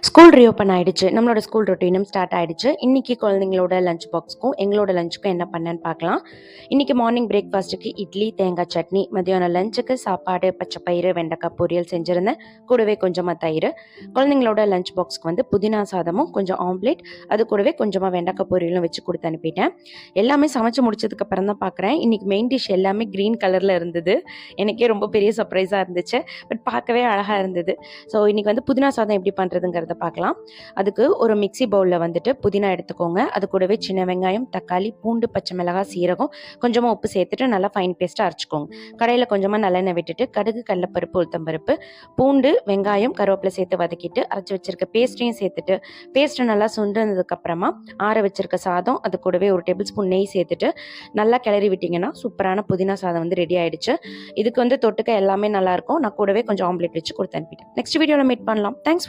School reopen ஆயிடுச்சு. நம்மளோட school ரொட்டீனும் start ஆயிடுச்சு. இன்னைக்கு குழந்தைங்களோட லஞ்ச் பாக்ஸ்க்கும் எங்களோட லஞ்சுக்கும் என்ன பண்ணேன்னு பார்க்கலாம். இன்னைக்கு மார்னிங் பிரேக்ஃபாஸ்ட்டுக்கு இட்லி, தேங்காய் சட்னி, மதியானம் லஞ்சுக்கு சாப்பாடு, பச்சை பயிறு, வெண்டைக்காய் பொரியல் செஞ்சுருந்தேன். கூடவே கொஞ்சமாக தயிர். குழந்தைங்களோட லஞ்ச் பாக்ஸ்க்கு வந்து புதினா சாதமும் கொஞ்சம் ஆம்லேட், அது கூடவே கொஞ்சமாக வெண்டைக்காய் பொரியலும் வச்சு கொடுத்து அனுப்பிட்டேன். எல்லாமே சமைச்சு முடிச்சதுக்கப்புறம் தான் பார்க்குறேன். இன்னைக்கு மெயின் டிஷ் எல்லாமே க்ரீன் கலரில் இருந்தது. எனக்கே ரொம்ப பெரிய சர்ப்ரைஸாக இருந்துச்சு. பட் பார்க்கவே அழகாக இருந்தது. ஸோ இன்னைக்கு வந்து புதினா சாதம் எப்படி பண்ணுறதுங்கிறத பார்க்கலாம். அதுக்கு ஒரு மிக்ஸி பவுலில் வந்துட்டு புதினா எடுத்துக்கோங்க. அது கூடவே சின்ன வெங்காயம், தக்காளி, பூண்டு, பச்சை மிளகாய், சீரகம், கொஞ்சமாக உப்பு சேர்த்துட்டு நல்லா ஃபைன் பேஸ்ட்டாக அரைச்சிக்கோங்க. கடையில் கொஞ்சமாக நல்லெண்ணெய் விட்டுட்டு கடுகு, கடலைப்பருப்பு, உளுத்தம்பருப்பு, பூண்டு, வெங்காயம், கருவேப்பிலை சேர்த்து வதக்கிட்டு அரைச்சி வச்சிருக்க பேஸ்ட்டையும் சேர்த்துட்டு பேஸ்ட்டை நல்லா சுண்டுனதுக்கப்புறமா ஆற வச்சிருக்க சாதம், அது கூடவே ஒரு டேபிள் ஸ்பூன் நெய் சேர்த்துட்டு நல்லா கிளறி விட்டிங்கன்னா சூப்பரான புதினா சாதம் வந்து ரெடி ஆயிடுச்சு. இதுக்கு வந்து தொட்டுக்க எல்லாமே நல்லாயிருக்கும். நான் கூடவே கொஞ்சம் ஆம்லேட் வச்சு கொடுத்து அனுப்பிட்டேன். நெக்ஸ்ட் வீடியோவில் மீட் பண்ணலாம். தேங்க்ஸ்.